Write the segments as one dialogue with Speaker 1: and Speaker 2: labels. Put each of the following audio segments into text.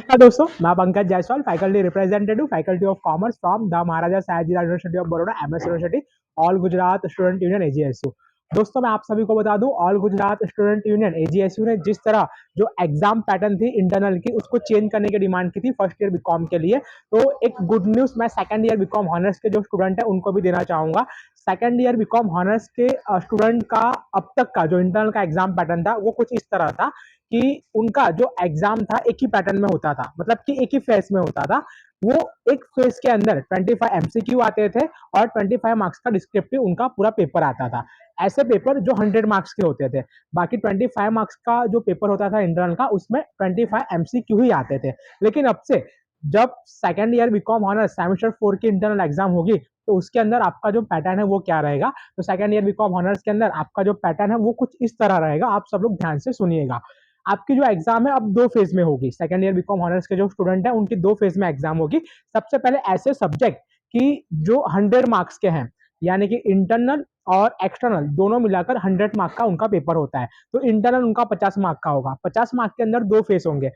Speaker 1: नमस्कार दोस्तों, मैं Pankaj Jaiswal, faculty representative, faculty of commerce from the Maharaja Sayajirao university of Baroda, MS university, all Gujarat student union एजीएसयू। दोस्तों, मैं आप सभी को बता दूं, ऑल गुजरात स्टूडेंट यूनियन एजीएसयू ने जिस तरह जो एग्जाम पैटर्न थी इंटरनल की, उसको चेंज करने की डिमांड की थी फर्स्ट ईयर बीकॉम के लिए। तो एक गुड न्यूज मैं सेकंड ईयर बीकॉम ऑनर्स के जो स्टूडेंट है उनको भी देना चाहूंगा। सेकंड ईयर बीकॉम ऑनर्स के स्टूडेंट का अब तक का जो इंटरनल का एग्जाम पैटर्न था वो कुछ इस तरह था कि उनका जो एग्जाम था एक ही पैटर्न में होता था, मतलब कि एक ही फेज में होता था। वो एक फेज के अंदर 25 एमसीक्यू आते थे और 25 मार्क्स का डिस्क्रिप्टिव उनका पूरा पेपर आता था। ऐसे पेपर जो 100 मार्क्स के होते थे, बाकी 25 मार्क्स का जो पेपर होता था इंटरनल का, उसमें 25 एमसीक्यू ही आते थे। लेकिन अब से जब second year BCom honours semester 4 की इंटरनल एग्जाम होगी, तो उसके अंदर आपका जो पैटर्न है वो क्या रहेगा। तो सेकेंड ईयर बीकॉम ऑनर्स के अंदर आपका जो पैटर्न है वो कुछ इस तरह रहेगा, आप सब लोग ध्यान से सुनिएगा। आपकी जो एग्जाम है अब दो फेज में होगी। सेकंड ईयर बीकॉम ऑनर्स के जो स्टूडेंट है उनकी दो फेज में एग्जाम होगी। सबसे पहले ऐसे सब्जेक्ट की जो 100 मार्क्स के हैं, यानी कि इंटरनल और एक्सटर्नल दोनों मिलाकर 100 मार्क का उनका पेपर होता है। तो इंटरनल उनका 50 मार्क का होगा। 50 मार्क के अंदर दो फेज होंगे।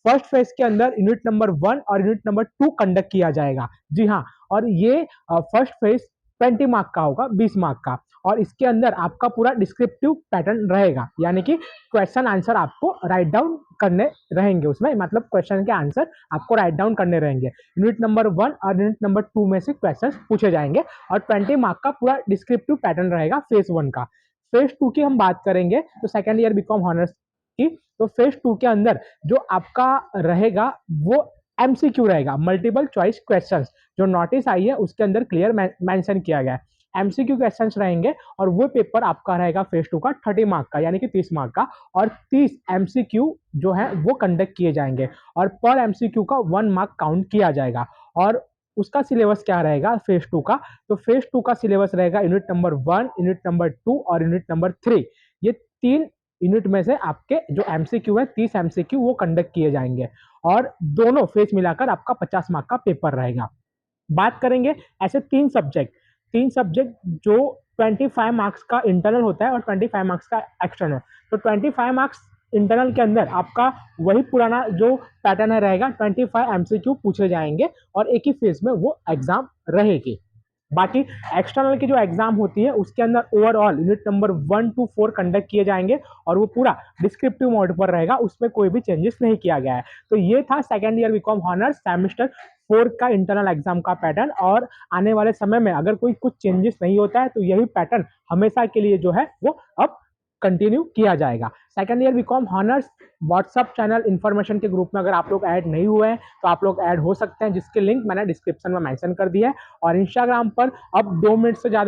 Speaker 1: फर्स्ट फेज के अंदर यूनिट नंबर 1 और यूनिट नंबर 2 कंडक्ट किया जाएगा। जी हाँ, और ये फर्स्ट फेज 20 मार्क का होगा, 20 मार्क का। और इसके अंदर आपका पूरा डिस्क्रिप्टिव पैटर्न रहेगा, यानी कि क्वेश्चन आंसर आपको राइट डाउन करने रहेंगे उसमें, मतलब क्वेश्चन के आंसर आपको राइट डाउन करने रहेंगे। यूनिट नंबर 1 और यूनिट नंबर 2 में से क्वेश्चन पूछे जाएंगे और 20 मार्क का पूरा डिस्क्रिप्टिव पैटर्न रहेगा फेज 1 का। फेज 2 की हम बात करेंगे तो सेकेंड ईयर बीकॉम ऑनर्स की, तो फेज 2 के अंदर जो आपका रहेगा वो एमसीक्यू रहेगा, मल्टीपल चॉइस क्वेश्चंस। जो नोटिस आई है उसके अंदर क्लियर मेंशन किया गया है, एमसीक्यू क्वेश्चंस रहेंगे। और वो पेपर आपका रहेगा फेज 2 का 30 मार्क का, यानी कि 30 मार्क का। और 30 एमसीक्यू जो है वो कंडक्ट किए जाएंगे और पर एमसीक्यू का 1 मार्क काउंट किया जाएगा। और उसका सिलेबस क्या रहेगा फेज 2 का, तो फेज 2 का सिलेबस रहेगा यूनिट नंबर 1, यूनिट नंबर 2 और यूनिट नंबर 3। ये तीन यूनिट में से आपके जो एमसीक्यू है 30 एमसीक्यू वो कंडक्ट किए जाएंगे और दोनों फेज मिलाकर आपका 50 मार्क का पेपर रहेगा। बात करेंगे ऐसे तीन सब्जेक्ट जो 25 मार्क्स का इंटरनल होता है और 25 मार्क्स का एक्सटर्नल। तो 25 मार्क्स इंटरनल के अंदर आपका वही पुराना जो पैटर्न है रहेगा, 25 एमसीक्यू पूछे जाएंगे और एक ही फेज में वो एग्जाम रहेगी। बाकी एक्सटर्नल की जो एग्जाम होती है उसके अंदर overall unit number 1 to 4 conduct किए जाएंगे और वो पूरा डिस्क्रिप्टिव मोड पर रहेगा, उसमें कोई भी चेंजेस नहीं किया गया है। तो ये था second year BCom honours semester 4 का इंटरनल एग्जाम का पैटर्न। और आने वाले समय में अगर कोई कुछ चेंजेस नहीं होता है तो यही पैटर्न हमेशा के लिए जो है वो अब कंटिन्यू किया जाएगा। Second year BCom honours WhatsApp channel information के ग्रुप में अगर आप लोग ऐड नहीं हुए हैं तो आप लोग ऐड हो सकते हैं, जिसके लिंक मैंने डिस्क्रिप्शन में मेंशन कर दिया है। और इंस्टाग्राम पर अब 2 मिनट से ज़्यादा